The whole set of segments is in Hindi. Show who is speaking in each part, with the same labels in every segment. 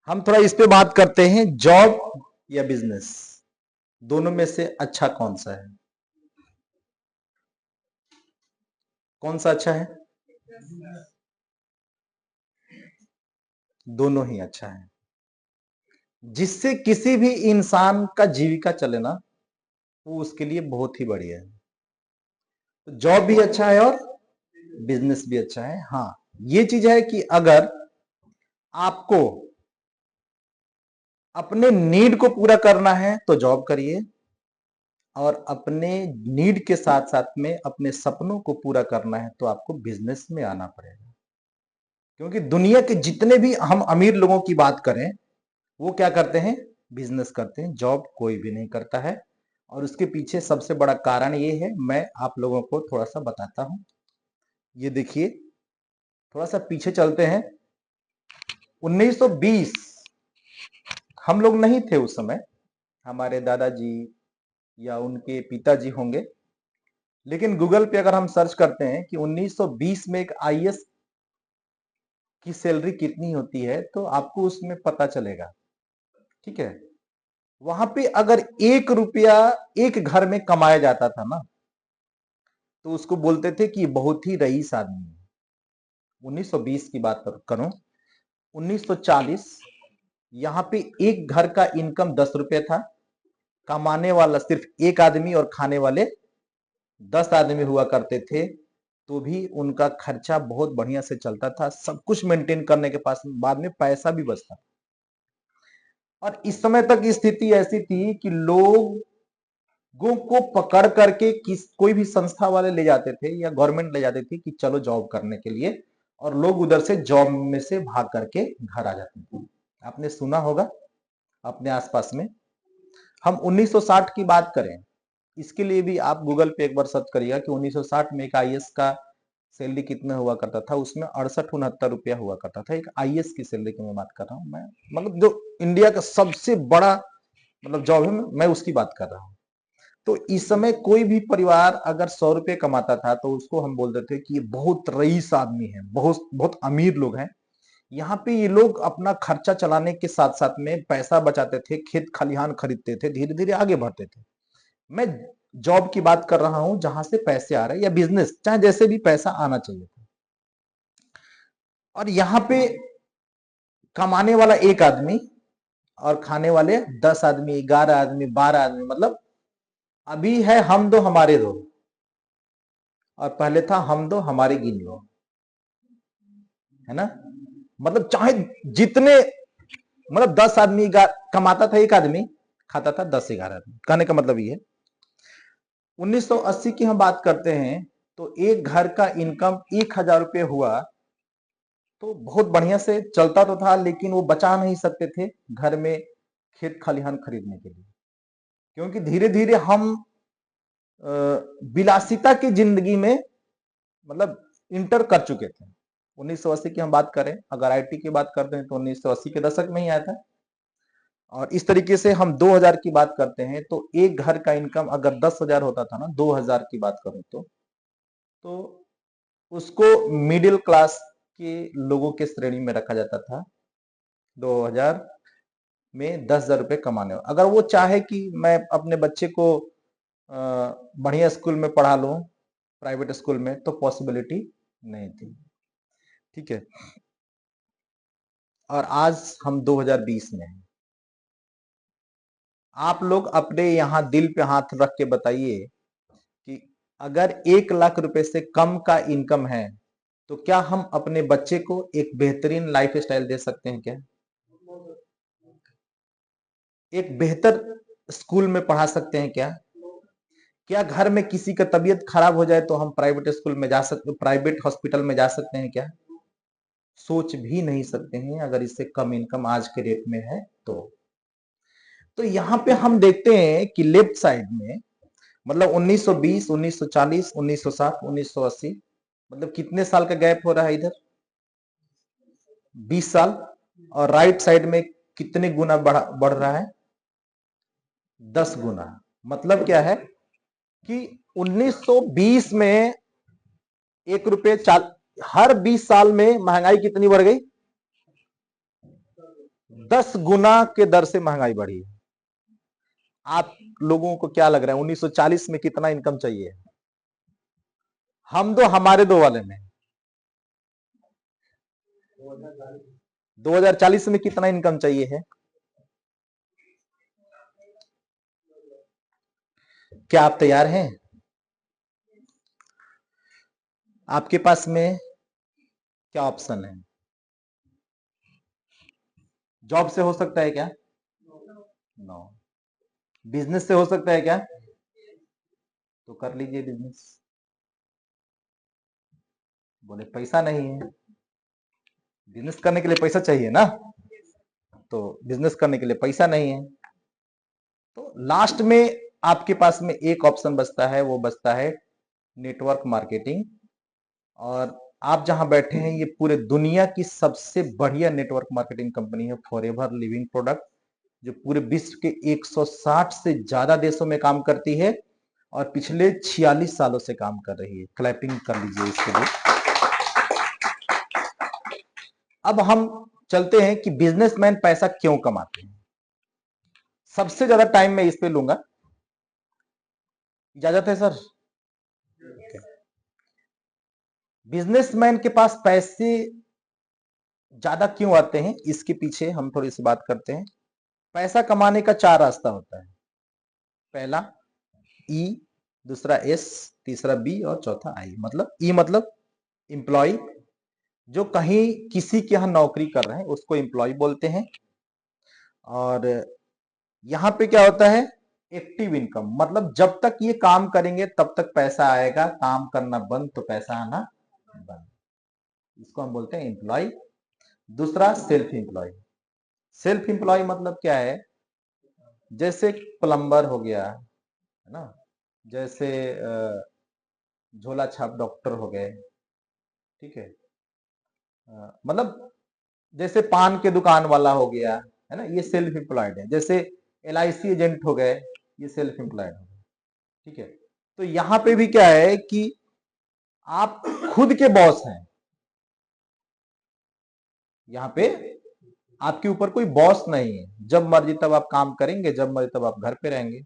Speaker 1: हम थोड़ा इस पे बात करते हैं, जॉब या बिजनेस, दोनों में से अच्छा कौन सा है? कौन सा अच्छा है? दोनों ही अच्छा है। जिससे किसी भी इंसान का जीविका चले ना, वो उसके लिए बहुत ही बढ़िया है। तो जॉब भी अच्छा है और बिजनेस भी अच्छा है। हाँ, ये चीज है कि अगर आपको अपने नीड को पूरा करना है तो जॉब करिए, और अपने नीड के साथ साथ में अपने सपनों को पूरा करना है तो आपको बिजनेस में आना पड़ेगा। क्योंकि दुनिया के जितने भी हम अमीर लोगों की बात करें, वो क्या करते हैं? बिजनेस करते हैं, जॉब कोई भी नहीं करता है। और उसके पीछे सबसे बड़ा कारण ये है, मैं आप लोगों को थोड़ा सा बताता हूं। ये देखिए, थोड़ा सा पीछे चलते हैं। 1920, हम लोग नहीं थे उस समय, हमारे दादाजी या उनके पिताजी होंगे। लेकिन गूगल पे अगर हम सर्च करते हैं कि 1920 में एक आईएएस की सैलरी कितनी होती है, तो आपको उसमें पता चलेगा। ठीक है, वहां पे अगर 1 रुपया एक घर में कमाया जाता था ना, तो उसको बोलते थे कि बहुत ही रईस आदमी है। 1920 की बात करूं, 1940, यहां पे एक घर का इनकम 10 रुपये था, कमाने वाला सिर्फ एक आदमी और खाने वाले 10 आदमी हुआ करते थे। तो भी उनका खर्चा बहुत बढ़िया से चलता था, सब कुछ मेंटेन करने के पास बाद में पैसा भी बचता। और इस समय तक स्थिति ऐसी थी कि लोगों को पकड़ करके कोई भी संस्था वाले ले जाते थे या गवर्नमेंट ले जाती थी कि चलो जॉब करने के लिए, और लोग उधर से जॉब में से भाग करके घर आ जाते थे। आपने सुना होगा अपने आसपास में। हम 1960 की बात करें, इसके लिए भी आप गूगल पे एक बार सर्च करिएगा कि 1960 में एक आईएएस का सैलरी कितना हुआ करता था। उसमें 68-69 रुपया हुआ करता था, एक आईएएस की सैलरी की मैं बात कर रहा हूँ। मैं मतलब जो इंडिया का सबसे बड़ा मतलब जॉब है, मैं उसकी बात कर रहा हूँ। तो इस समय कोई भी परिवार अगर 100 रुपये कमाता था तो उसको हम बोलते थे कि ये बहुत रईस आदमी है, बहुत बहुत अमीर लोग हैं। यहाँ पे ये लोग अपना खर्चा चलाने के साथ साथ में पैसा बचाते थे, खेत खलिहान खरीदते थे, धीरे धीरे आगे बढ़ते थे। मैं जॉब की बात कर रहा हूं जहां से पैसे आ रहे हैं, या बिजनेस, चाहे जैसे भी पैसा आना चाहिए था। और यहाँ पे कमाने वाला एक आदमी और खाने वाले 10 आदमी, 11 आदमी, 12 आदमी। मतलब अभी है हम दो हमारे दो, और पहले था हम दो हमारे गिन लो, है ना। मतलब चाहे जितने, मतलब 10 आदमी कमाता था एक आदमी, खाता था 10-11 आदमी। कहने का मतलब ये है, 1980 की हम बात करते हैं तो एक घर का इनकम 1000 रुपये हुआ तो बहुत बढ़िया से चलता तो था, लेकिन वो बचा नहीं सकते थे घर में खेत खलिहान खरीदने के लिए। क्योंकि धीरे धीरे हम विलासिता की जिंदगी में मतलब इंटर कर चुके थे। 1980 की हम बात करें, अगर आईटी की बात करते हैं तो 1980 के दशक में ही आया था। और इस तरीके से हम 2000 की बात करते हैं तो एक घर का इनकम अगर 10,000 होता था ना, 2000 की बात करूं तो उसको मिडिल क्लास के लोगों के श्रेणी में रखा जाता था। 2000 में 10,000 रुपये कमाने, अगर वो चाहे कि मैं अपने बच्चे को बढ़िया स्कूल में पढ़ा लूं, प्राइवेट स्कूल में, तो पॉसिबिलिटी नहीं थी। ठीक है, और आज हम 2020 में हैं। आप लोग अपने यहां दिल पे हाथ रख के बताइए कि अगर 1 लाख रुपए से कम का इनकम है तो क्या हम अपने बच्चे को एक बेहतरीन लाइफ स्टाइल दे सकते हैं क्या? एक बेहतर स्कूल में पढ़ा सकते हैं क्या? क्या घर में किसी का तबीयत खराब हो जाए तो हम प्राइवेट स्कूल में जा सकते, प्राइवेट हॉस्पिटल में जा सकते हैं क्या? सोच भी नहीं सकते हैं, अगर इससे कम इनकम आज के रेट में है तो यहाँ पे हम देखते हैं कि लेफ्ट साइड में मतलब 1920, 1940, 1960, 1980, मतलब कितने साल का गैप हो रहा है इधर? 20 साल। और राइट साइड में कितने गुना बढ़ रहा है? 10 गुना। मतलब क्या है कि 1920 में 1 रुपये हर 20 साल में महंगाई कितनी बढ़ गई? 10 गुना के दर से महंगाई बढ़ी है। आप लोगों को क्या लग रहा है 1940 में कितना इनकम चाहिए? हम तो हमारे दो वाले में 2040 में कितना इनकम चाहिए है? क्या आप तैयार हैं? आपके पास में क्या ऑप्शन है? जॉब से हो सकता है क्या? नो। बिजनेस से हो सकता है क्या? तो कर लीजिए बिजनेस। बोले पैसा नहीं है। बिजनेस करने के लिए पैसा चाहिए ना, तो बिजनेस करने के लिए पैसा नहीं है, तो लास्ट में आपके पास में एक ऑप्शन बचता है, वो बचता है नेटवर्क मार्केटिंग। और आप जहां बैठे हैं ये पूरे दुनिया की सबसे बढ़िया नेटवर्क मार्केटिंग कंपनी है फॉरएवर लिविंग प्रोडक्ट, जो पूरे विश्व के 160 से ज्यादा देशों में काम करती है और पिछले 46 सालों से काम कर रही है। क्लैपिंग कर लीजिए इसके लिए। अब हम चलते हैं कि बिजनेसमैन पैसा क्यों कमाते हैं। सबसे ज्यादा टाइम मैं इस पे लूंगा, इजाजत है सर? बिजनेसमैन के पास पैसे ज्यादा क्यों आते हैं, इसके पीछे हम थोड़ी सी बात करते हैं। पैसा कमाने का 4 रास्ता होता है। पहला ई, दूसरा एस, तीसरा बी और चौथा आई। मतलब ई मतलब इंप्लॉय, जो कहीं किसी के यहां नौकरी कर रहे हैं उसको इंप्लॉय बोलते हैं। और यहां पे क्या होता है, एक्टिव इनकम, मतलब जब तक ये काम करेंगे तब तक पैसा आएगा, काम करना बंद तो पैसा आना बंद, इसको हम बोलते हैं एम्प्लॉय। दूसरा सेल्फ एम्प्लॉय। सेल्फ एम्प्लॉय मतलब क्या है, जैसे प्लम्बर हो गया है ना, जैसे झोला छाप डॉक्टर हो गए, ठीक है, मतलब जैसे पान के दुकान वाला हो गया है ना, ये सेल्फ एम्प्लॉयड है। जैसे LIC एजेंट हो गए, ये सेल्फ एम्प्लॉयड हो गए, ठीक है। तो यहां पे भी क्या है कि आप खुद के बॉस हैं, यहां पे आपके ऊपर कोई बॉस नहीं है, जब मर्जी तब आप काम करेंगे, जब मर्जी तब आप घर पे रहेंगे।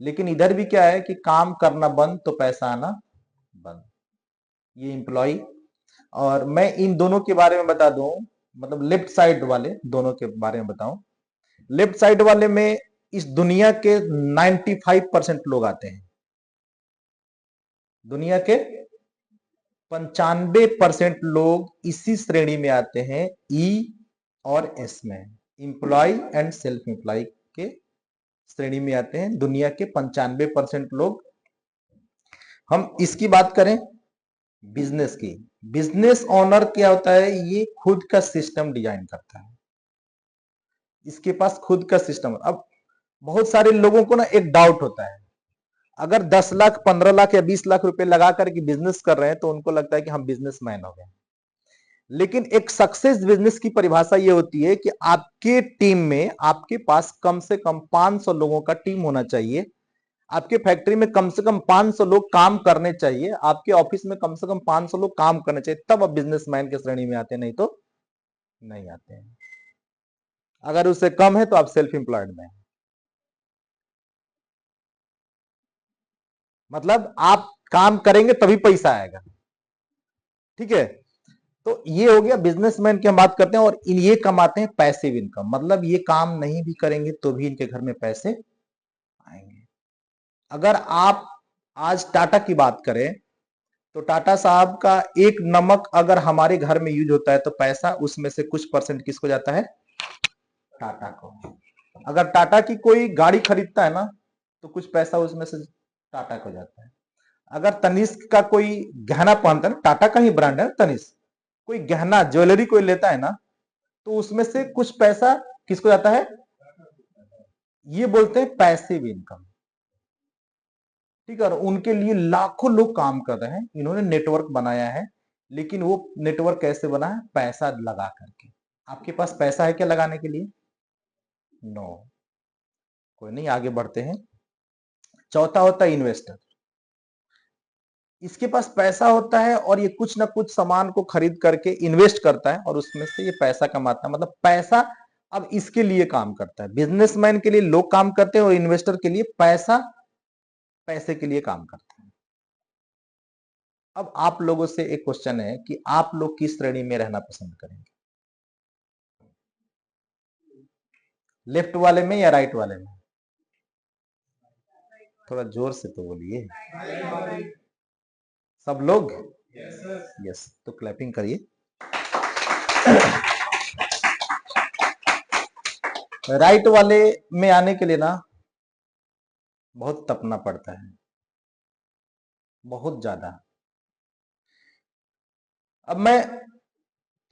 Speaker 1: लेकिन इधर भी क्या है कि काम करना बंद तो पैसा आना बंद, ये एम्प्लॉय। और मैं इन दोनों के बारे में बता दूं, मतलब लेफ्ट साइड वाले दोनों के बारे में बताऊं। लेफ्ट साइड वाले में इस दुनिया के 95% लोग आते हैं, दुनिया के 95% लोग इसी श्रेणी में आते हैं, ई और एस में, इंप्लॉय एंड सेल्फ एम्प्लॉय के श्रेणी में आते हैं दुनिया के 95% लोग। हम इसकी बात करें बिजनेस की, बिजनेस ओनर क्या होता है, ये खुद का सिस्टम डिजाइन करता है, इसके पास खुद का सिस्टम। अब बहुत सारे लोगों को ना एक डाउट होता है, अगर 10 लाख 15 लाख या 20 लाख रुपए लगा करके बिजनेस कर रहे हैं तो उनको लगता है कि हम बिजनेसमैन हो गए। लेकिन एक सक्सेस बिजनेस की परिभाषा ये होती है कि आपके टीम में, आपके पास कम से कम 500 लोगों का टीम होना चाहिए, आपके फैक्ट्री में कम से कम 500 लोग काम करने चाहिए, आपके ऑफिस में कम से कम 500 लोग काम करने चाहिए, तब आप बिजनेसमैन के श्रेणी में आते हैं, नहीं तो नहीं आते हैं। अगर उससे कम है तो आप सेल्फ एम्प्लॉयड में, मतलब आप काम करेंगे तभी पैसा आएगा, ठीक है। तो ये हो गया बिजनेसमैन की हम बात करते हैं। और ये कमाते हैं पैसिव इनकम, मतलब ये काम नहीं भी करेंगे तो भी इनके घर में पैसे आएंगे। अगर आप आज टाटा की बात करें तो टाटा साहब का एक नमक अगर हमारे घर में यूज होता है तो पैसा उसमें से कुछ परसेंट किसको जाता है, टाटा को। अगर टाटा की कोई गाड़ी खरीदता है ना तो कुछ पैसा उसमें से टाटा को जाता है। अगर तनिष्क का कोई गहना पहनता है ना, टाटा का ही ब्रांड है तनिष्क, कोई गहना ज्वेलरी कोई लेता है ना तो उसमें से कुछ पैसा किसको जाता है, ये बोलते हैं पैसिव इनकम, ठीक है। और उनके लिए लाखों लोग काम कर रहे हैं, इन्होंने नेटवर्क बनाया है। लेकिन वो नेटवर्क कैसे बना है, पैसा लगा करके। आपके पास पैसा है क्या लगाने के लिए? नो। कोई नहीं, आगे बढ़ते हैं। चौथा होता है इन्वेस्टर। इसके पास पैसा होता है और ये कुछ ना कुछ सामान को खरीद करके इन्वेस्ट करता है और उसमें से ये पैसा कमाता है। मतलब पैसा अब इसके लिए काम करता है, बिजनेसमैन के लिए लोग काम करते हैं और इन्वेस्टर के लिए पैसे के लिए काम करते हैं। अब आप लोगों से एक क्वेश्चन है कि आप लोग किस श्रेणी में रहना पसंद करेंगे, लेफ्ट वाले में या राइट वाले में? थोड़ा जोर से तो बोलिए सब लोग। यस, तो क्लैपिंग करिए। राइट वाले में आने के लिए ना बहुत तपना पड़ता है, बहुत ज्यादा। अब मैं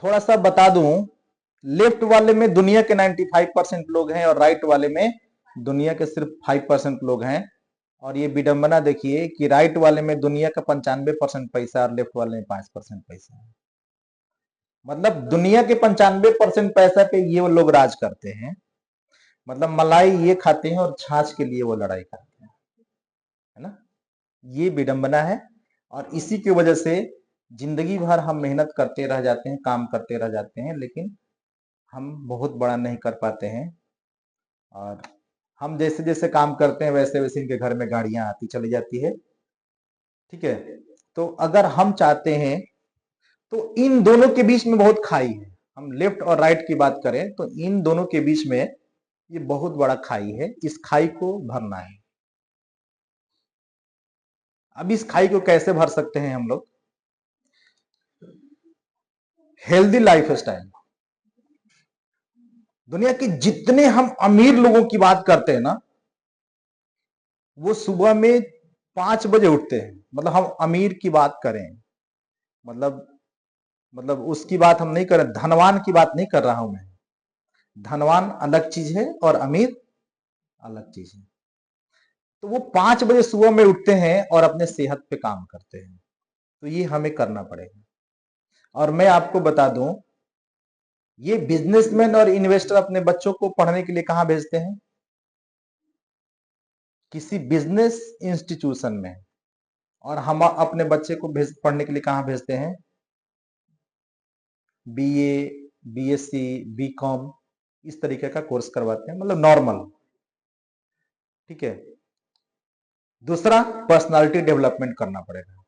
Speaker 1: थोड़ा सा बता दूं, लेफ्ट वाले में दुनिया के 95% लोग हैं और राइट वाले में दुनिया के सिर्फ 5% लोग हैं। और ये विडंबना देखिए कि राइट वाले में दुनिया का 95% पैसा और लेफ्ट वाले में 5% पैसा है। मतलब दुनिया के 95% पैसा पे ये लोग राज करते हैं। मतलब मलाई ये खाते हैं और छाछ के लिए वो लड़ाई करते हैं, है ना। ये विडंबना है और इसी की वजह से जिंदगी भर हम मेहनत करते रह जाते हैं, काम करते रह जाते हैं, लेकिन हम बहुत बड़ा नहीं कर पाते हैं। और हम जैसे जैसे काम करते हैं वैसे वैसे इनके घर में गाड़ियां आती चली जाती है, ठीक है। तो अगर हम चाहते हैं तो इन दोनों के बीच में बहुत खाई है। हम लेफ्ट और राइट की बात करें तो इन दोनों के बीच में ये बहुत बड़ा खाई है, इस खाई को भरना है। अब इस खाई को कैसे भर सकते हैं हम लोग? Healthy life style. दुनिया के जितने हम अमीर लोगों की बात करते हैं ना, वो सुबह में 5 बजे उठते हैं। मतलब हम अमीर की बात करें, मतलब उसकी बात हम नहीं कर रहे, धनवान की बात नहीं कर रहा हूं मैं। धनवान अलग चीज है और अमीर अलग चीज है। तो वो 5 बजे सुबह में उठते हैं और अपने सेहत पे काम करते हैं। तो ये हमें करना पड़ेगा। और मैं आपको बता दूं, ये बिजनेसमैन और इन्वेस्टर अपने बच्चों को पढ़ने के लिए कहां भेजते हैं? किसी बिजनेस इंस्टीट्यूशन में। और हम अपने बच्चे को पढ़ने के लिए कहां भेजते हैं? बीए, बीएससी, बीकॉम, इस तरीके का कोर्स करवाते हैं, मतलब नॉर्मल, ठीक है। दूसरा, पर्सनालिटी डेवलपमेंट करना पड़ेगा।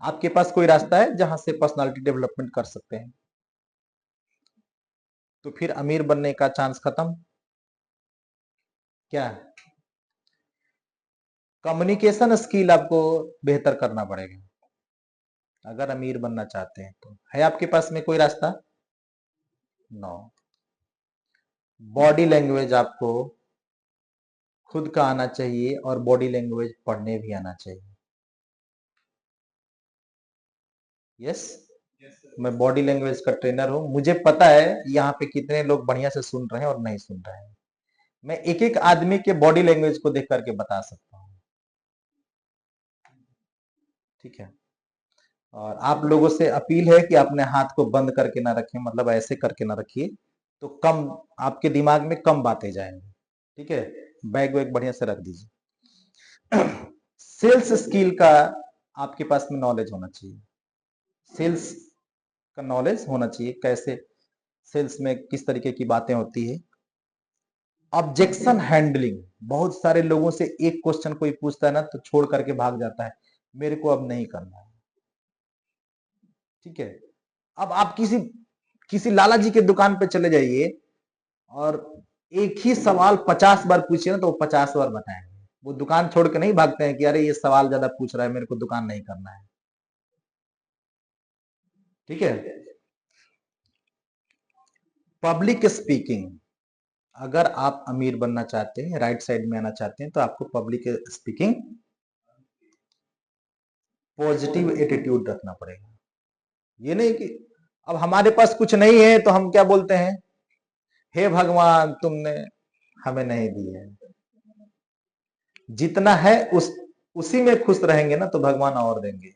Speaker 1: आपके पास कोई रास्ता है जहां से पर्सनालिटी डेवलपमेंट कर सकते हैं? तो फिर अमीर बनने का चांस खत्म। क्या? कम्युनिकेशन स्किल आपको बेहतर करना पड़ेगा अगर अमीर बनना चाहते हैं। तो है आपके पास में कोई रास्ता? नो। बॉडी लैंग्वेज आपको खुद का आना चाहिए और बॉडी लैंग्वेज पढ़ने भी आना चाहिए। यस, मैं बॉडी लैंग्वेज का ट्रेनर हूं। मुझे पता है यहाँ पे कितने लोग बढ़िया से सुन रहे हैं और नहीं सुन रहे हैं। मैं एक एक आदमी के बॉडी लैंग्वेज को देख करके बता सकता हूँ, ठीक है। और आप लोगों से अपील है कि अपने हाथ को बंद करके ना रखें, मतलब ऐसे करके ना रखिए, तो कम आपके दिमाग में कम बातें जाएंगी, ठीक है। बैग वैग बढ़िया से रख दीजिए। सेल्स स्किल का आपके पास में नॉलेज होना चाहिए। सेल्स का नॉलेज होना चाहिए, कैसे सेल्स में किस तरीके की बातें होती है। ऑब्जेक्शन हैंडलिंग, बहुत सारे लोगों से एक क्वेश्चन कोई पूछता है ना तो छोड़ करके भाग जाता है, मेरे को अब नहीं करना है, ठीक है। अब आप किसी किसी लाला जी के दुकान पे चले जाइए और एक ही सवाल 50 बार पूछिए ना तो वो 50 बार बताएंगे। वो दुकान छोड़ के नहीं भागते हैं कि अरे ये सवाल ज्यादा पूछ रहा है, मेरे को दुकान नहीं करना है, ठीक है। पब्लिक स्पीकिंग, अगर आप अमीर बनना चाहते हैं, राइट साइड में आना चाहते हैं, तो आपको पब्लिक स्पीकिंग, पॉजिटिव एटीट्यूड रखना पड़ेगा। ये नहीं कि अब हमारे पास कुछ नहीं है तो हम क्या बोलते हैं, हे भगवान तुमने हमें नहीं दी है। जितना है उसी में खुश रहेंगे ना तो भगवान और देंगे।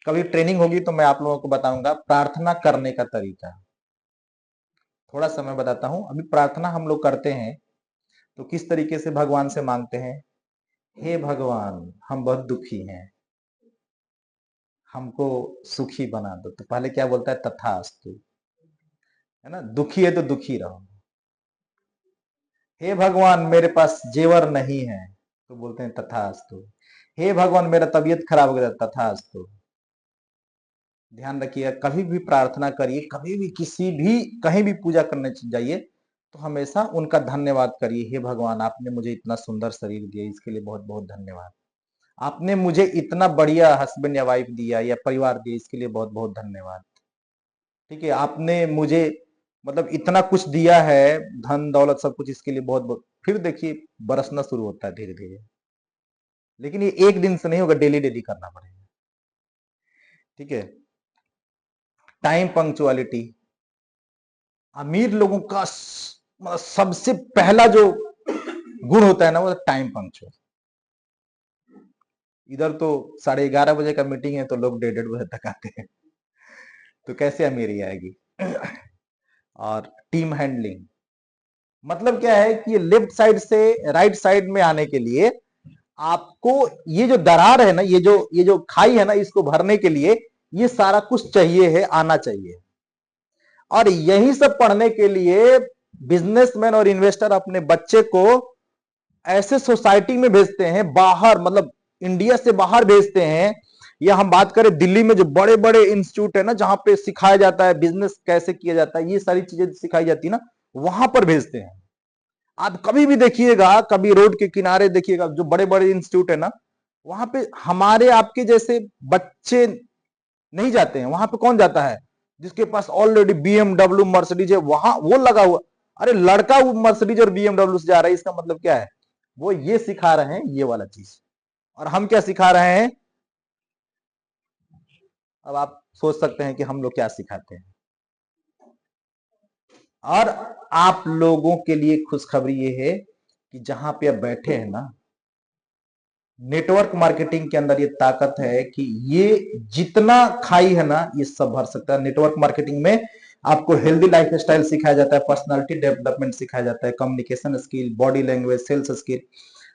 Speaker 1: कभी ट्रेनिंग होगी तो मैं आप लोगों को बताऊंगा प्रार्थना करने का तरीका। थोड़ा सा मैं बताता हूं। अभी प्रार्थना हम लोग करते हैं तो किस तरीके से भगवान से मांगते हैं, हे भगवान हम बहुत दुखी हैं, हमको सुखी बना दो। तो पहले क्या बोलता है, तथास्तु। है ना, दुखी है तो दुखी रहो। हे भगवान मेरे पास जेवर नहीं है, तो बोलते हैं तथास्तु। हे भगवान मेरा तबीयत खराब हो गया, तथास्तु। ध्यान रखिए, कभी भी प्रार्थना करिए, कभी भी किसी भी कहीं भी पूजा करने जाइए तो हमेशा उनका धन्यवाद करिए। हे भगवान आपने मुझे इतना सुंदर शरीर दिया, इसके लिए बहुत बहुत धन्यवाद। आपने मुझे इतना बढ़िया हस्बैंड या वाइफ दिया या परिवार दिया, इसके लिए बहुत बहुत धन्यवाद। ठीक है, आपने मुझे मतलब इतना कुछ दिया है, धन दौलत सब कुछ, इसके लिए बहुत बहुत। फिर देखिए बरसना शुरू होता है धीरे धीरे, लेकिन ये एक दिन से नहीं होगा, डेली डेली करना पड़ेगा। ठीक है, टाइम पंक्चुअलिटी अमीर लोगों का मतलब सबसे पहला जो गुण होता है ना, वो टाइम पंक्चुअल। इधर तो 11:30 बजे का मीटिंग है तो लोग 1:30 बजे तक आते हैं, तो कैसे अमीरी आएगी। और टीम हैंडलिंग मतलब क्या है कि लेफ्ट साइड से राइट साइड में आने के लिए आपको ये जो दरार है ना, ये जो खाई है ना, इसको भरने के लिए ये सारा कुछ चाहिए है, आना चाहिए। और यही सब पढ़ने के लिए बिजनेसमैन और इन्वेस्टर अपने बच्चे को ऐसे सोसाइटी में भेजते हैं, बाहर मतलब इंडिया से बाहर भेजते हैं। या हम बात करें दिल्ली में जो बड़े बड़े इंस्टीट्यूट है ना, जहां पे सिखाया जाता है बिजनेस कैसे किया जाता है, ये सारी चीजें सिखाई जाती है ना, वहां पर भेजते हैं। आप कभी भी देखिएगा, कभी रोड के किनारे देखिएगा, जो बड़े बड़े इंस्टीट्यूट है ना, वहां पे हमारे आपके जैसे बच्चे नहीं जाते हैं। वहां पे कौन जाता है? जिसके पास ऑलरेडी BMW मर्सिडीज है, वहां वो लगा हुआ। अरे लड़का वो मर्सिडीज और BMW से जा रहा है, इसका मतलब क्या है? वो ये सिखा रहे हैं, ये वाला चीज। और हम क्या सिखा रहे हैं? अब आप सोच सकते हैं कि हम लोग क्या सिखाते हैं। और आप लोगों के लिए खुशखबरी ये है कि जहां पे आप बैठे हैं ना, नेटवर्क मार्केटिंग के अंदर ये ताकत है कि ये जितना खाई है ना, ये सब भर सकता है। नेटवर्क मार्केटिंग में आपको हेल्दी लाइफ स्टाइल सिखाया जाता है, पर्सनालिटी डेवलपमेंट सिखाया जाता है, communication skill, body language, sales skill,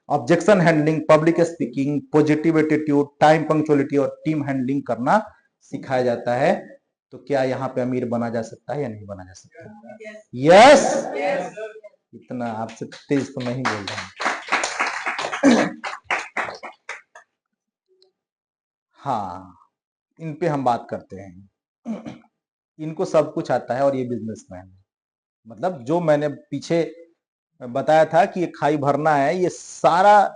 Speaker 1: objection handling, public speaking, positive attitude, time punctuality और टीम हैंडलिंग करना सिखाया जाता है। तो क्या यहाँ पे अमीर बना जा सकता है या नहीं बना जा सकता? यस। इतना आपसे तेज तो नहीं बोल रहा हूं। हाँ, इन पे हम बात करते हैं। इनको सब कुछ आता है और ये बिजनेसमैन है। मतलब जो मैंने पीछे बताया था कि ये खाई भरना है, ये सारा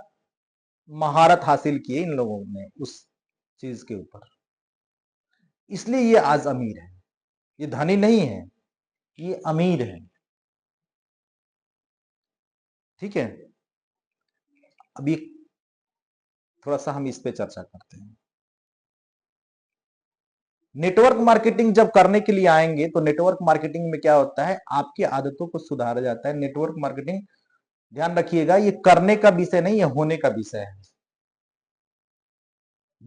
Speaker 1: महारत हासिल की है इन लोगों ने उस चीज के ऊपर, इसलिए ये आज अमीर है। ये धनी नहीं है, ये अमीर है। ठीक है, अभी थोड़ा सा हम इस पे चर्चा करते हैं। नेटवर्क मार्केटिंग जब करने के लिए आएंगे तो नेटवर्क मार्केटिंग में क्या होता है, आपकी आदतों को सुधारा जाता है। नेटवर्क मार्केटिंग ध्यान रखिएगा, ये करने का विषय नहीं, ये होने का विषय है।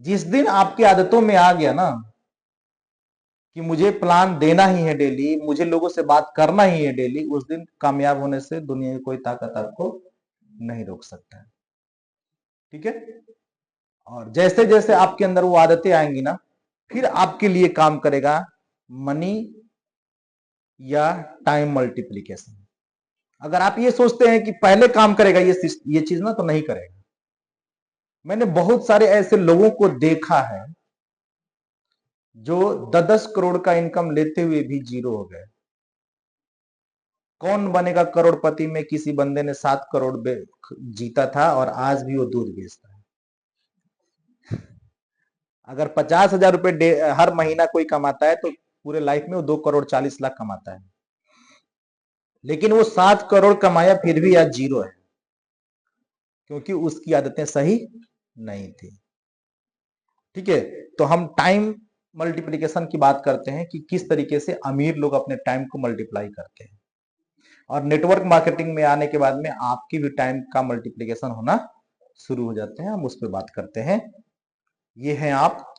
Speaker 1: जिस दिन आपकी आदतों में आ गया ना कि मुझे प्लान देना ही है डेली, मुझे लोगों से बात करना ही है डेली, उस दिन कामयाब होने से दुनिया की कोई ताकत आपको नहीं रोक सकता है। ठीक है, और जैसे जैसे आपके अंदर वो आदतें आएंगी ना, फिर आपके लिए काम करेगा मनी या टाइम मल्टीप्लीकेशन। अगर आप ये सोचते हैं कि पहले काम करेगा ये चीज ना, तो नहीं करेगा। मैंने बहुत सारे ऐसे लोगों को देखा है जो 10-10 करोड़ का इनकम लेते हुए भी जीरो हो गए। कौन बनेगा करोड़पति में किसी बंदे ने 7 करोड़ जीता था और आज भी वो दूध बेचता है। अगर 50,000 रुपए हर महीना कोई कमाता है तो पूरे लाइफ में वो 2,40,00,000 कमाता है। लेकिन वो 7 करोड़ कमाया फिर भी आज जीरो है, क्योंकि उसकी आदतें सही नहीं थी। ठीक है, तो हम टाइम मल्टीप्लिकेशन की बात करते हैं कि किस तरीके से अमीर लोग अपने टाइम को मल्टीप्लाई करते हैं। और नेटवर्क मार्केटिंग में आने के बाद में आपकी भी टाइम का मल्टीप्लिकेशन होना शुरू हो जाते हैं। हम उस पर बात करते हैं। ये हैं आप,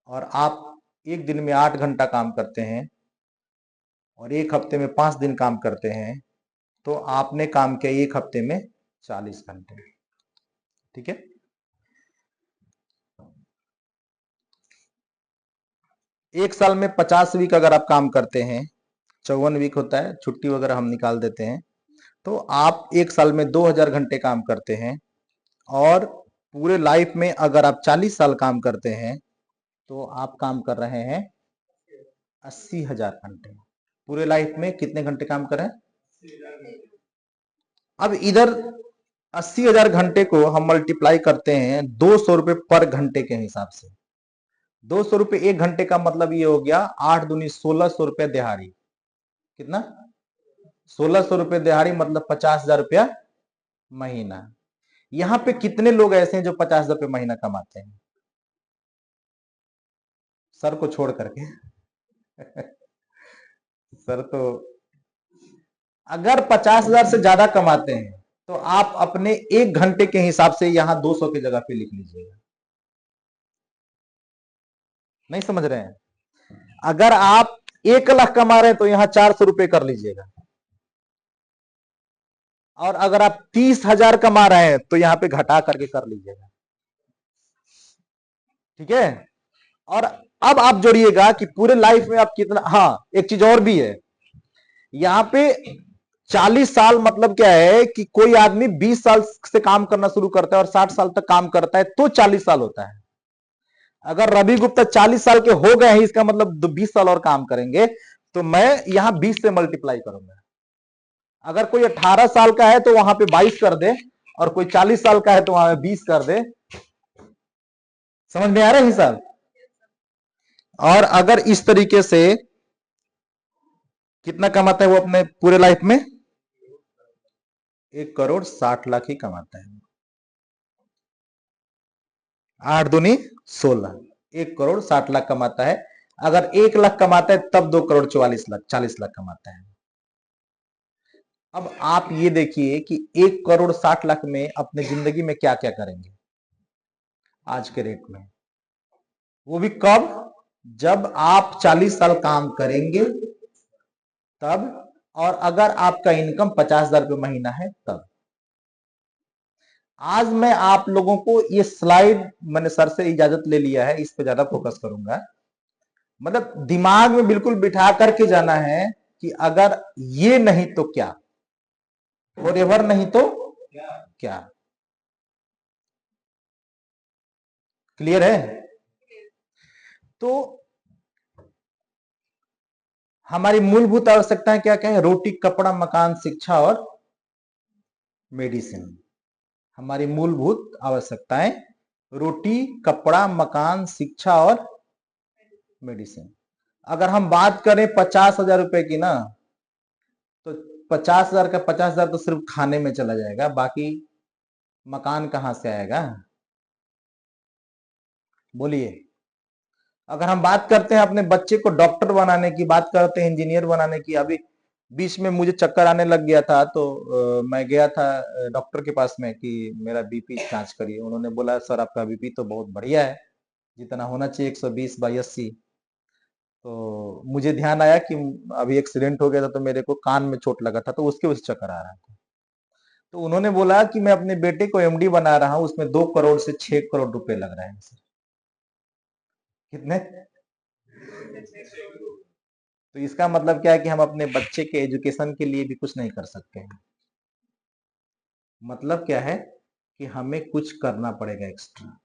Speaker 1: और आप एक दिन में 8 घंटा काम करते हैं और एक हफ्ते में 5 दिन काम करते हैं, तो आपने काम किया एक हफ्ते में 40 घंटे। ठीक है, एक साल में 50 वीक अगर आप काम करते हैं 54 वीक होता है, छुट्टी वगैरह हम निकाल देते हैं। तो आप एक साल में 2000 घंटे काम करते हैं, और पूरे लाइफ में अगर आप 40 साल काम करते हैं तो आप काम कर रहे हैं 80,000 घंटे। पूरे लाइफ में कितने घंटे काम करें? अब इधर 80,000 घंटे को हम मल्टीप्लाई करते हैं 200 रुपए पर घंटे के हिसाब से। 200 रुपए एक घंटे का मतलब ये हो गया 8 दूनी 1600 रुपया दिहाड़ी। कितना? 1600 रुपये दिहाड़ी, मतलब 50,000 रुपया महीना। यहां पे कितने लोग ऐसे हैं जो 50,000 रुपये महीना कमाते हैं, सर को छोड़ करके? सर तो अगर 50,000 से ज्यादा कमाते हैं तो आप अपने एक घंटे के हिसाब से यहां 200 की जगह पे लिख लीजिएगा। नहीं समझ रहे हैं? अगर आप 1 लाख कमा रहे हैं तो यहां 400 रुपए कर लीजिएगा, और अगर आप 30,000 कमा रहे हैं तो यहां पे घटा करके कर लीजिएगा। ठीक है? और अब आप जोड़िएगा कि पूरे लाइफ में आप कितना। हाँ, एक चीज और भी है यहां पे। 40 साल मतलब क्या है कि कोई आदमी 20 साल से काम करना शुरू करता है और 60 साल तक काम करता है तो 40 साल होता है। अगर रवि गुप्ता 40 साल के हो गए हैं, इसका मतलब 20 साल और काम करेंगे, तो मैं यहां 20 से मल्टीप्लाई करूंगा। अगर कोई 18 साल का है तो वहां पे 22 कर दे, और कोई 40 साल का है तो वहां पे 20 कर दे। समझ में आ रहा है हिसाब? और अगर इस तरीके से कितना कमाता है वो अपने पूरे लाइफ में? 1,60,00,000 ही कमाता है। 8 दूनी 16, 1,60,00,000 कमाता है। अगर 1 लाख कमाता है तब 2,44,00,000, 40 लाख कमाता है। अब आप ये देखिए कि 1,60,00,000 में अपने जिंदगी में क्या क्या करेंगे आज के रेट में, वो भी कब? जब आप 40 साल काम करेंगे तब, और अगर आपका इनकम 50,000 रुपये महीना है तब। आज मैं आप लोगों को ये स्लाइड, मैंने सर से इजाजत ले लिया है, इस पे ज्यादा फोकस करूंगा। मतलब दिमाग में बिल्कुल बिठा करके जाना है कि अगर ये नहीं तो क्या, और एवर नहीं तो क्या। क्लियर है? तो हमारी मूलभूत आवश्यकताएं क्या क्या है? रोटी, कपड़ा, मकान, शिक्षा और मेडिसिन। हमारी मूलभूत आवश्यकताएं रोटी, कपड़ा, मकान, शिक्षा और मेडिसिन। अगर हम बात करें 50,000 रुपए की ना, तो 50,000 का 50,000 तो सिर्फ खाने में चला जाएगा, बाकी मकान कहां से आएगा? बोलिए। अगर हम बात करते हैं अपने बच्चे को डॉक्टर बनाने की, बात करते हैं इंजीनियर बनाने की। अभी बीच में मुझे चक्कर आने लग गया था, तो मैं गया था डॉक्टर के पास में कि मेरा बीपी जांच करिए। उन्होंने बोला सर आपका बीपी तो बहुत बढ़िया है, जितना होना चाहिए 120/80। तो मुझे ध्यान आया कि अभी एक्सीडेंट हो गया था तो मेरे को कान में चोट लगा था, तो उसके वजह से चक्कर आ रहा था। तो उन्होंने बोला कि मैं अपने बेटे को एमडी बना रहा हूं, उसमें 2 करोड़ से 6 करोड़ रुपए लग रहे हैं सर। कितने? तो इसका मतलब क्या है कि हम अपने बच्चे के एजुकेशन के लिए भी कुछ नहीं कर सकते हैं। मतलब क्या है कि हमें कुछ करना पड़ेगा एक्स्ट्रा,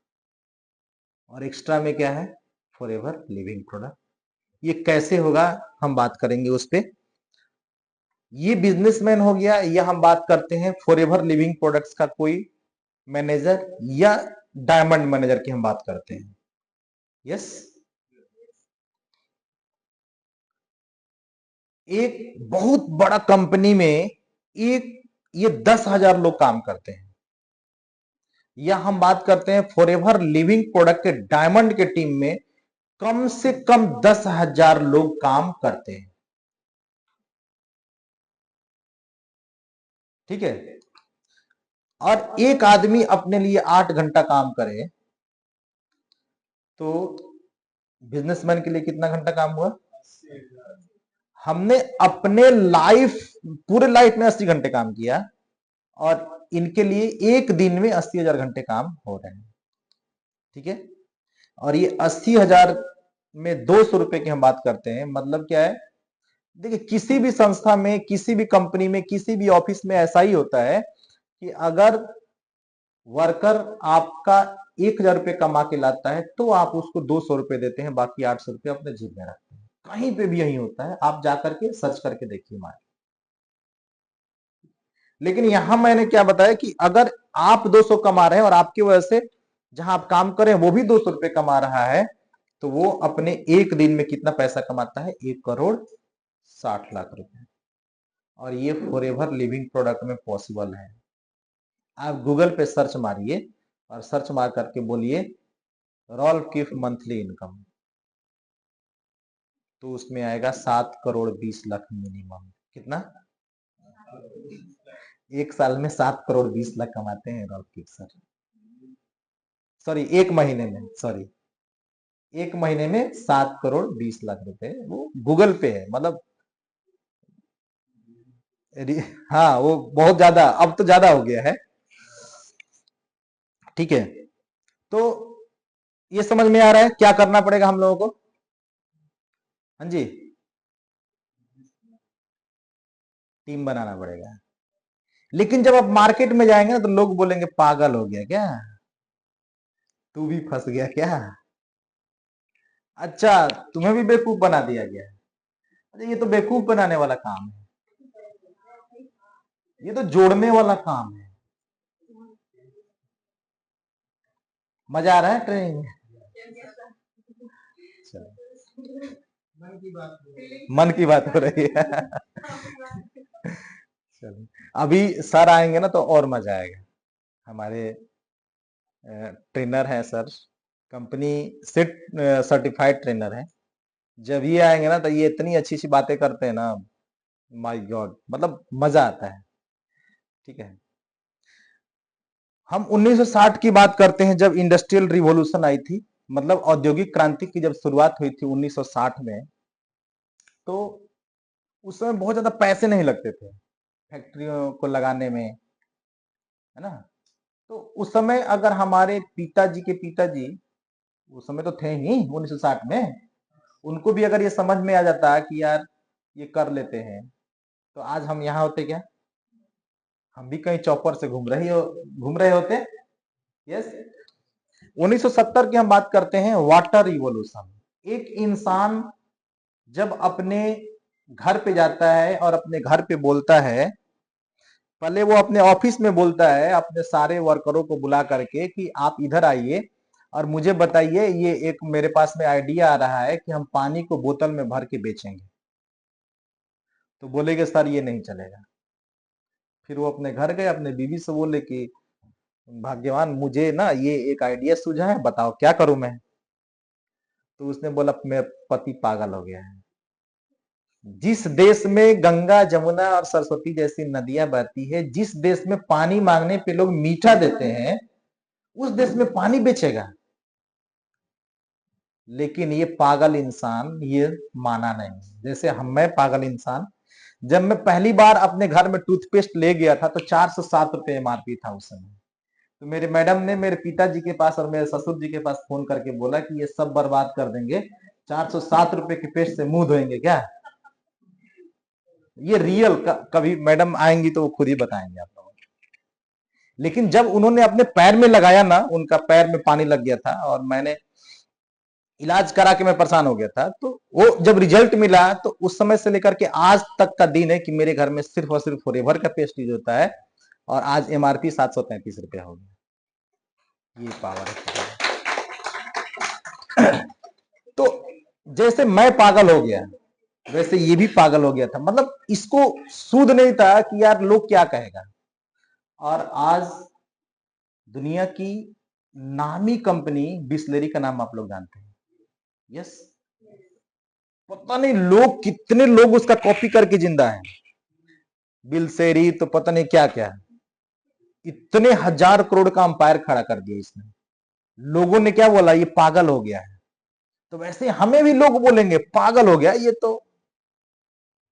Speaker 1: और एक्स्ट्रा में क्या है? Forever living product. ये कैसे होगा हम बात करेंगे उस पे। ये बिजनेसमैन हो गया, या हम बात करते हैं फॉरएवर लिविंग प्रोडक्ट्स का कोई मैनेजर या डायमंड मैनेजर की हम बात करते हैं। यस। एक बहुत बड़ा कंपनी में एक ये 10,000 लोग काम करते हैं, या हम बात करते हैं फॉरएवर लिविंग प्रोडक्ट के डायमंड के टीम में कम से कम 10,000 लोग काम करते हैं। ठीक है? और एक आदमी अपने लिए 8 घंटा काम करे तो बिजनेसमैन के लिए कितना घंटा काम हुआ? हमने अपने लाइफ, पूरे लाइफ में 80 घंटे काम किया, और इनके लिए एक दिन में 80,000 घंटे काम हो रहे हैं। ठीक है? और ये 80,000 में 200 रुपए की हम बात करते हैं, मतलब क्या है? देखिए किसी भी संस्था में, किसी भी कंपनी में, किसी भी ऑफिस में ऐसा ही होता है कि अगर वर्कर आपका 1,000 रुपये कमा के लाता है तो आप उसको 200 रुपये देते हैं, बाकी 800 रुपये अपने जेब में रखते हैं। कहीं पे भी यही होता है, आप जाकर के सर्च करके देखिए मार्केट। लेकिन यहां मैंने क्या बताया कि अगर आप 200 कमा रहे हैं और आपकी वजह से जहां आप काम कर रहे हैं वो भी 200 रुपये कमा रहा है, तो वो अपने एक दिन में कितना पैसा कमाता है? 1,60,00,000 रुपए। और ये फॉरएवर लिविंग प्रोडक्ट में पॉसिबल है। आप गूगल पे सर्च मारिए और सर्च मार करके बोलिए रॉल्फ किफ मंथली इनकम, तो उसमें आएगा 7,20,00,000 मिनिमम। कितना? एक साल में 7,20,00,000 कमाते हैं रॉल्फ किफ सर। सॉरी, एक महीने में, सॉरी, एक महीने में 7,20,00,000 रुपए वो गूगल पे है। मतलब हाँ, वो बहुत ज्यादा, अब तो ज्यादा हो गया है। ठीक है, तो ये समझ में आ रहा है क्या करना पड़ेगा हम लोगों को? हाँ जी, टीम बनाना पड़ेगा। लेकिन जब आप मार्केट में जाएंगे ना तो लोग बोलेंगे पागल हो गया क्या, तू भी फंस गया क्या? अच्छा, तुम्हें भी बेवकूफ बना दिया गया। अरे ये तो बेवकूफ बनाने वाला काम है, ये तो जोड़ने वाला काम है। मजा आ रहा है ट्रेनिंग में? मन की बात हो रही है। चलो, अभी सर आएंगे ना तो और मजा आएगा। हमारे ट्रेनर हैं sir, company set certified trainer है। जब ये आएंगे ना तो ये इतनी अच्छी अच्छी बातें करते हैं ना, माय गॉड, मतलब मजा आता है। ठीक है, हम 1960 की बात करते हैं जब इंडस्ट्रियल रिवॉल्यूशन आई थी, मतलब औद्योगिक क्रांति की जब शुरुआत हुई थी 1960 में, तो उस समय बहुत ज्यादा पैसे नहीं लगते थे फैक्ट्रियों को लगाने में, है ना। तो उस समय अगर हमारे पिताजी के पिताजी, उस समय तो थे ही 1960 में, उनको भी अगर ये समझ में आ जाता कि यार ये कर लेते हैं, तो आज हम यहाँ होते क्या? हम भी कहीं चौपर से घूम रहे होते। यस, 1970 की हम बात करते हैं, वाटर रिवॉल्यूशन। एक इंसान जब अपने घर पे जाता है और अपने घर पे बोलता है, पहले वो अपने ऑफिस में बोलता है अपने सारे वर्करों को बुला करके कि आप इधर आइए और मुझे बताइए, ये एक मेरे पास में आइडिया आ रहा है कि हम पानी को बोतल में भर के बेचेंगे। तो बोलेगे सर ये नहीं चलेगा। फिर वो अपने घर गए, अपने बीवी से बोले कि भाग्यवान, मुझे ना ये एक आइडिया सूझा है, बताओ क्या करूं मैं? तो उसने बोला मेरा पति पागल हो गया है। जिस देश में गंगा जमुना और सरस्वती जैसी नदियां बहती है, जिस देश में पानी मांगने पे लोग मीठा देते हैं, उस देश में पानी बेचेगा। लेकिन ये पागल इंसान ये माना नहीं। जैसे मैं पागल इंसान, जब मैं पहली बार अपने घर में टूथपेस्ट ले गया था तो 407 रुपए एमआरपी था उस समय। तो मेरे मैडम ने मेरे पिताजी के पास और मेरे ससुर जी के पास फोन करके बोला कि ये सब बर्बाद कर देंगे, 407 रुपए के पेस्ट से मुंह धोएंगे क्या? ये रियल, कभी मैडम आएंगी तो वो खुद ही बताएंगे आप लोगों को। लेकिन जब उन्होंने अपने पैर में लगाया ना, उनका पैर में पानी लग गया था और मैंने इलाज करा के मैं परेशान हो गया था, तो वो जब रिजल्ट मिला तो उस समय से लेकर के आज तक का दिन है कि मेरे घर में सिर्फ और सिर्फ फॉरएवर का पेस्ट यूज होता है, और आज एमआरपी 733 रुपया हो गया। ये पावर है। तो जैसे मैं पागल हो गया वैसे ये भी पागल हो गया था, मतलब इसको सूद नहीं था कि यार लोग क्या कहेगा। और आज दुनिया की नामी कंपनी बिस्लेरी का नाम आप लोग जानते हैं। यस, पता नहीं लोग कितने लोग उसका कॉपी करके जिंदा है। बिल्सेरी तो पता नहीं क्या क्या, इतने हजार करोड़ का अंपायर खड़ा कर दिया इसने। लोगों ने क्या बोला, ये पागल हो गया है। तो वैसे हमें भी लोग बोलेंगे पागल हो गया ये तो,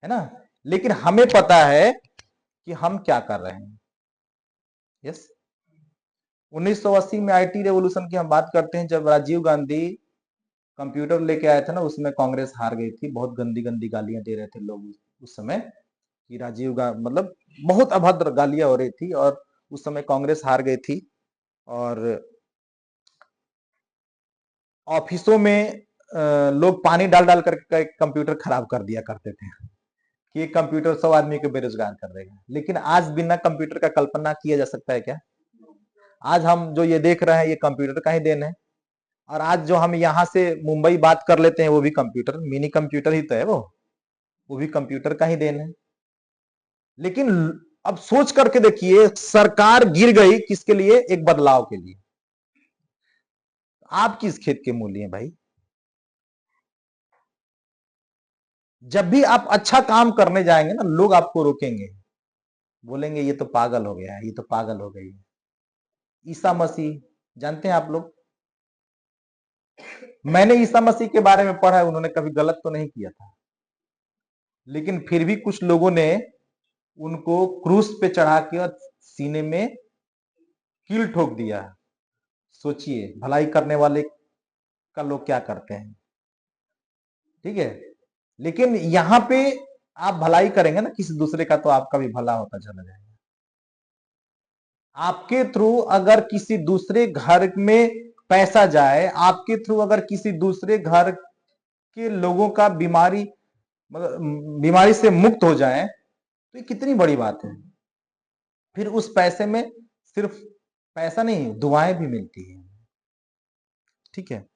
Speaker 1: है ना। लेकिन हमें पता है कि हम क्या कर रहे हैं। यस, 1980 में आईटी रेवोल्यूशन की हम बात करते हैं, जब राजीव गांधी कंप्यूटर लेके आया था ना, उसमें कांग्रेस हार गई थी। बहुत गंदी गंदी गालियां दे रहे थे लोग उस समय कि राजीव गांधी, मतलब बहुत अभद्र गालियां हो रही थी, और उस समय कांग्रेस हार गई थी। और ऑफिसों में लोग पानी डाल डाल कर कंप्यूटर खराब कर दिया करते थे कि ये कंप्यूटर 100 आदमी को बेरोजगार कर देगा। लेकिन आज बिना कंप्यूटर का कल्पना किया जा सकता है क्या? आज हम जो ये देख रहे हैं, ये कंप्यूटर का ही देन है। और आज जो हम यहाँ से मुंबई बात कर लेते हैं, वो भी कंप्यूटर, मिनी कंप्यूटर ही तो है वो भी कंप्यूटर का ही देन है। लेकिन अब सोच करके देखिए, सरकार गिर गई किसके लिए? एक बदलाव के लिए। आप किस खेत के मूली हैं भाई? जब भी आप अच्छा काम करने जाएंगे ना, लोग आपको रोकेंगे, बोलेंगे ये तो पागल हो गया है, ये तो पागल हो गई है। ईसा मसीह जानते हैं आप लोग? मैंने ईसा मसीह के बारे में पढ़ा है, उन्होंने कभी गलत तो नहीं किया था, लेकिन फिर भी कुछ लोगों ने उनको क्रूस पे चढ़ा के और सीने में कील ठोक दिया। सोचिए भलाई करने वाले का लोग क्या करते हैं। ठीक है, लेकिन यहां पे आप भलाई करेंगे ना किसी दूसरे का, तो आपका भी भला होता चला जाएगा। आपके थ्रू अगर किसी दूसरे घर में पैसा जाए, आपके थ्रू अगर किसी दूसरे घर के लोगों का बीमारी, मतलब बीमारी से मुक्त हो जाए, तो ये कितनी बड़ी बात है। फिर उस पैसे में सिर्फ पैसा नहीं, दुआएं भी मिलती है। ठीक है,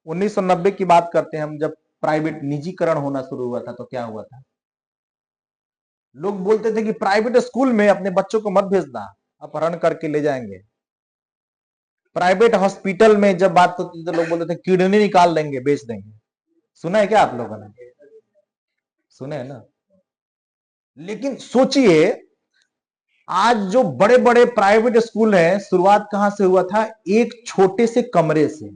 Speaker 1: 1990 की बात करते हैं हम, जब प्राइवेट निजीकरण होना शुरू हुआ था, तो क्या हुआ था? लोग बोलते थे कि प्राइवेट स्कूल में अपने बच्चों को मत भेजना, अपहरण करके ले जाएंगे। प्राइवेट हॉस्पिटल में जब बात होती थी, तो लोग बोलते थे किडनी निकाल देंगे, बेच देंगे। सुना है क्या आप लोगों ने? सुने है ना? लेकिन सोचिए, आज जो बड़े बड़े प्राइवेट स्कूल हैं, शुरुआत कहां से हुआ था? एक छोटे से कमरे से।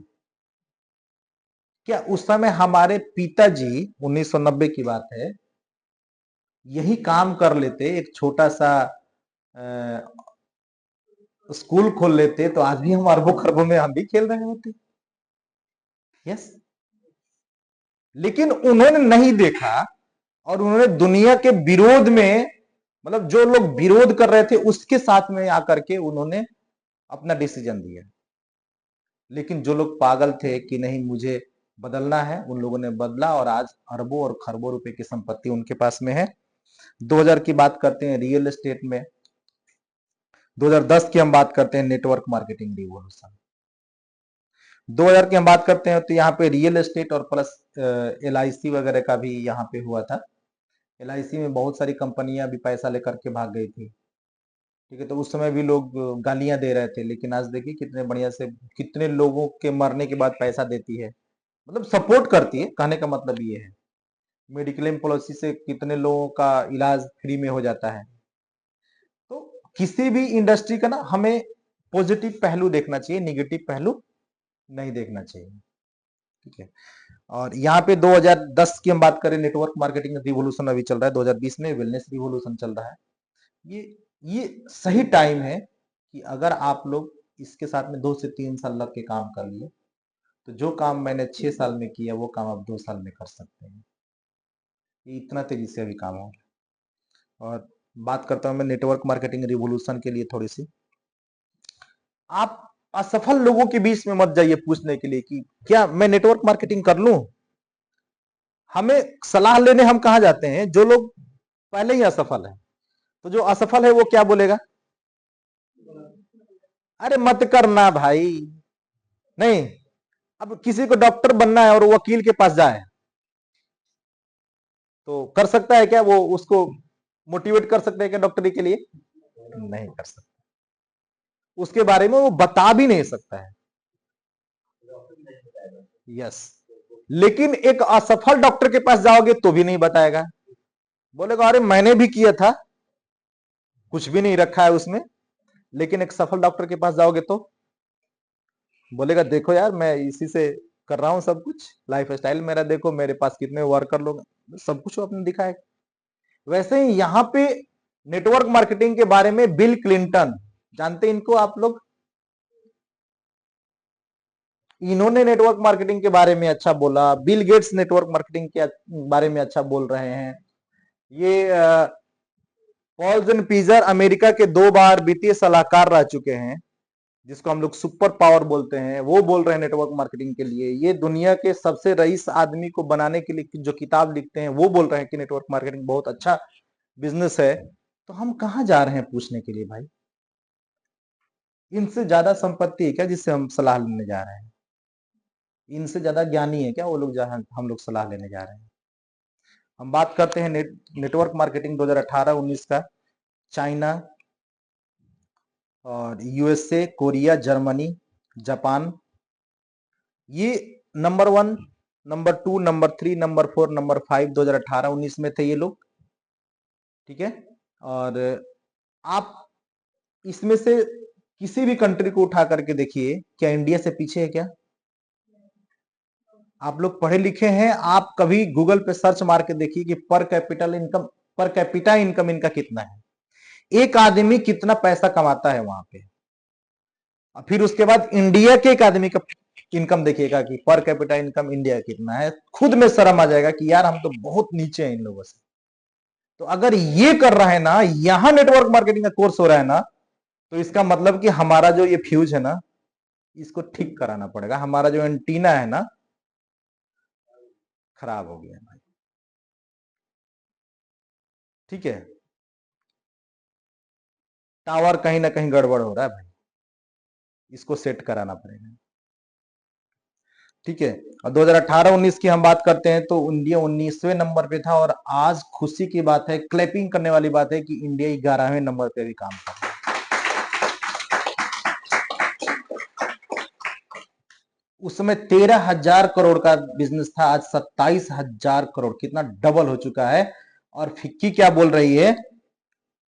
Speaker 1: क्या उस समय हमारे पिताजी, 1990 की बात है, यही काम कर लेते, एक छोटा सा स्कूल खोल लेते, तो आज भी हम अरबों खरबों में हम भी खेल रहे होते। यस, लेकिन उन्होंने नहीं देखा, और उन्होंने दुनिया के विरोध में, मतलब जो लोग विरोध कर रहे थे उसके साथ में आकर के उन्होंने अपना डिसीजन दिया। लेकिन जो लोग पागल थे कि नहीं मुझे बदलना है, उन लोगों ने बदला, और आज अरबों और खरबों रुपए की संपत्ति उनके पास में है। 2000 की बात करते हैं रियल एस्टेट में, 2010 की हम बात करते हैं नेटवर्क मार्केटिंग रिवॉल्यूशन, 2000 की हम बात करते हैं, तो यहाँ पे रियल एस्टेट और प्लस LIC वगैरह का भी यहाँ पे हुआ था। LIC में बहुत सारी कंपनियां भी पैसा लेकर के भाग गई थी। ठीक है, तो उस समय भी लोग गालियां दे रहे थे, लेकिन आज देखिए कितने बढ़िया से, कितने लोगों के मरने के बाद पैसा देती है, मतलब सपोर्ट करती है। कहने का मतलब ये है, मेडिक्लेम पॉलिसी से कितने लोगों का इलाज फ्री में हो जाता है। तो किसी भी इंडस्ट्री का ना हमें पॉजिटिव पहलू देखना चाहिए, निगेटिव पहलू नहीं देखना चाहिए। ठीक है, और यहाँ पे 2010 की हम बात करें, नेटवर्क मार्केटिंग रिवॉल्यूशन अभी चल रहा है, 2020 में वेलनेस रिवॉल्यूशन चल रहा है। ये सही टाइम है कि अगर आप लोग इसके साथ में 2 से 3 साल लग के काम कर लिए, तो जो काम मैंने 6 साल में किया, वो काम आप 2 साल में कर सकते हैं। ये इतना तेजी से अभी काम हो रहा है। और बात करता हूं मैं नेटवर्क मार्केटिंग रिवॉल्यूशन के लिए थोड़ी सी। आप असफल लोगों के बीच में मत जाइए पूछने के लिए कि क्या मैं नेटवर्क मार्केटिंग कर लूं। हमें सलाह लेने हम कहा जाते हैं? जो लोग पहले ही असफल है। तो जो असफल है वो क्या बोलेगा? अरे मत करना भाई। नहीं, अब किसी को डॉक्टर बनना है और वकील के पास जाए, तो कर सकता है क्या? वो उसको मोटिवेट कर सकते हैं क्या डॉक्टरी के लिए? नहीं कर सकता। उसके बारे में वो बता भी नहीं सकता है। यस, लेकिन एक असफल डॉक्टर के पास जाओगे तो भी नहीं बताएगा, बोलेगा अरे मैंने भी किया था, कुछ भी नहीं रखा है उसमें। लेकिन एक सफल डॉक्टर के पास जाओगे तो बोलेगा देखो यार, मैं इसी से कर रहा हूं सब कुछ, लाइफ स्टाइल मेरा देखो, मेरे पास कितने वर्कर लोग, सब कुछ वो अपने दिखाएगा। वैसे ही यहाँ पे नेटवर्क मार्केटिंग के बारे में बिल क्लिंटन, जानते हैं इनको आप लोग? इन्होंने नेटवर्क मार्केटिंग के बारे में अच्छा बोला, बिल गेट्स नेटवर्क मार्केटिंग के बारे में अच्छा बोल रहे हैं। ये पॉल पीजर अमेरिका के 2 बार वित्तीय सलाहकार रह चुके हैं, जिसको हम लोग सुपर पावर बोलते हैं, वो बोल रहे हैं नेटवर्क मार्केटिंग के लिए। ये दुनिया के सबसे रईस आदमी को बनाने के लिए जो किताब लिखते हैं, वो बोल रहे हैं कि नेटवर्क मार्केटिंग बहुत अच्छा बिजनेस है। तो हम कहाँ जा रहे हैं पूछने के लिए भाई? इनसे ज्यादा संपत्ति है क्या जिससे हम सलाह लेने जा रहे हैं? इनसे ज्यादा ज्ञानी है क्या वो लोग जहां हम लोग सलाह लेने जा रहे हैं? हम बात करते हैं नेटवर्क मार्केटिंग 2018-19 का। चाइना और यूएसए, कोरिया, जर्मनी, जापान, ये number 1, number 2, number 3, number 4, number 5 2018-19 में थे ये लोग। ठीक है, और आप इसमें से किसी भी कंट्री को उठा करके देखिए, क्या इंडिया से पीछे है क्या? आप लोग पढ़े लिखे हैं, आप कभी गूगल पे सर्च मार के देखिए कि पर कैपिटा इनकम इनका कितना है, एक आदमी कितना पैसा कमाता है वहां पे। और फिर उसके बाद इंडिया के एक आदमी का इनकम देखिएगा कि पर कैपिटा इनकम इंडिया कितना है, खुद में शर्म आ जाएगा कि यार हम तो बहुत नीचे हैं इन लोगों से। तो अगर ये कर रहा है ना, यहां नेटवर्क मार्केटिंग का कोर्स हो रहा है ना, तो इसका मतलब कि हमारा जो ये फ्यूज है ना, इसको ठीक कराना पड़ेगा। हमारा जो एंटीना है ना, खराब हो गया है भाई। ठीक है, टावर कहीं ना कहीं गड़बड़ हो रहा है भाई, इसको सेट कराना पड़ेगा। ठीक है, और 2018-19 की हम बात करते हैं तो इंडिया 19वें नंबर पे था, और आज खुशी की बात है, क्लैपिंग करने वाली बात है कि इंडिया 11वें नंबर पे भी काम कर रहा है। उसमें 13,000 करोड़ का बिजनेस था, आज 27,000 करोड़, कितना डबल हो चुका है। और फिक्की क्या बोल रही है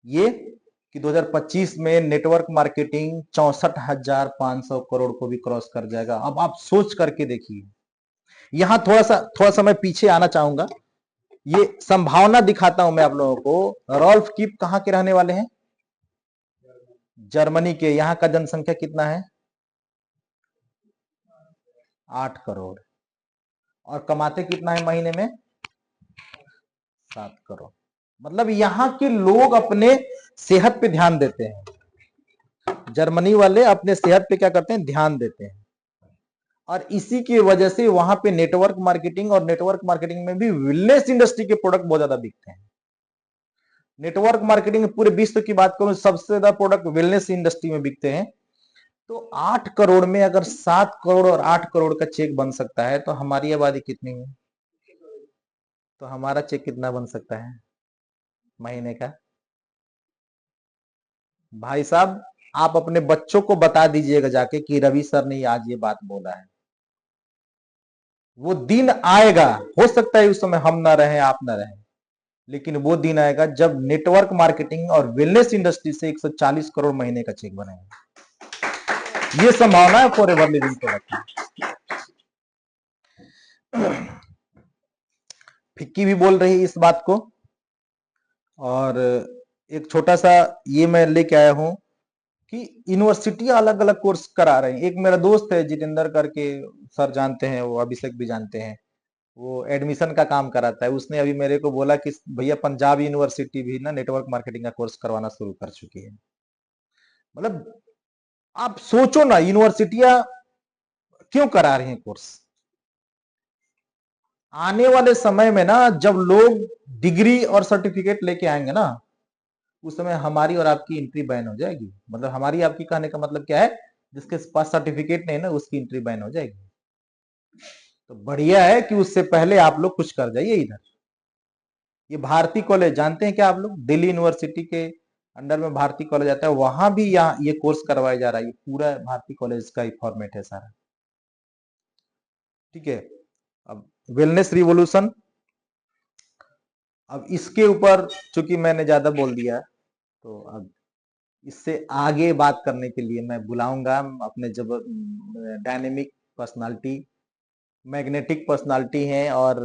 Speaker 1: ये कि 2025 में नेटवर्क मार्केटिंग 64,500 करोड़ को भी क्रॉस कर जाएगा। अब आप सोच करके देखिए, यहां थोड़ा सा मैं पीछे आना चाहूंगा, ये संभावना दिखाता हूं मैं आप लोगों को। रॉल्फ कीप कहां के रहने वाले हैं? जर्मनी के। यहां का जनसंख्या कितना है? 8 करोड़। और कमाते कितना है महीने में? 7 करोड़। मतलब यहां के लोग अपने सेहत पे ध्यान देते हैं, जर्मनी वाले अपने सेहत पे क्या करते हैं? ध्यान देते हैं। और इसी की वजह से वहां पे नेटवर्क मार्केटिंग में भी वेलनेस इंडस्ट्री के प्रोडक्ट बहुत ज्यादा बिकते हैं। नेटवर्क मार्केटिंग पूरे विश्व की बात करूं, सबसे ज्यादा प्रोडक्ट वेलनेस इंडस्ट्री में बिकते हैं। तो 8 करोड़ में अगर 7 करोड़ और 8 करोड़ का चेक बन सकता है, तो हमारी आबादी कितनी है? तो हमारा चेक कितना बन सकता है महीने का? भाई साहब, आप अपने बच्चों को बता दीजिएगा जाके कि रवि सर ने आज ये बात बोला है। वो दिन आएगा, हो सकता है उस समय हम ना रहे, आप ना रहे, लेकिन वो दिन आएगा जब नेटवर्क मार्केटिंग और वेलनेस इंडस्ट्री से 140 करोड़ महीने का चेक बनेगा। ये संभावना है फॉरएवर लिविंग प्रोडक्ट में। फिक्की भी बोल रही है इस बात को। और एक छोटा सा ये मैं लेके आया हूं कि यूनिवर्सिटियां अलग अलग कोर्स करा रही हैं। एक मेरा दोस्त है जितेंद्र करके, सर जानते हैं, वो अभिषेक भी जानते हैं, वो एडमिशन का काम कराता है। उसने अभी मेरे को बोला कि भैया पंजाब यूनिवर्सिटी भी ना नेटवर्क मार्केटिंग का कोर्स करवाना शुरू कर चुकी है। मतलब आप सोचो ना, यूनिवर्सिटियां क्यों करा रही हैं कोर्स? आने वाले समय में ना, जब लोग डिग्री और सर्टिफिकेट लेके आएंगे ना, उस समय हमारी और आपकी एंट्री बैन हो जाएगी। मतलब हमारी आपकी कहने का मतलब क्या है? जिसके पास सर्टिफिकेट नहीं ना, उसकी एंट्री बैन हो जाएगी। तो बढ़िया है कि उससे पहले आप लोग कुछ कर जाइए इधर। ये भारती कॉलेज जानते हैं क्या आप लोग? दिल्ली यूनिवर्सिटी के अंडर में भारती कॉलेज आता है, वहां भी यहाँ ये कोर्स करवाया जा रहा है। ये पूरा भारती कॉलेज का ही फॉर्मेट है सारा। ठीक है, अब वेलनेस रिवॉल्यूशन, अब इसके ऊपर चूंकि मैंने ज्यादा बोल दिया, तो अब इससे आगे बात करने के लिए मैं बुलाऊंगा अपने जब डायनेमिक पर्सनालिटी, मैग्नेटिक पर्सनालिटी हैं और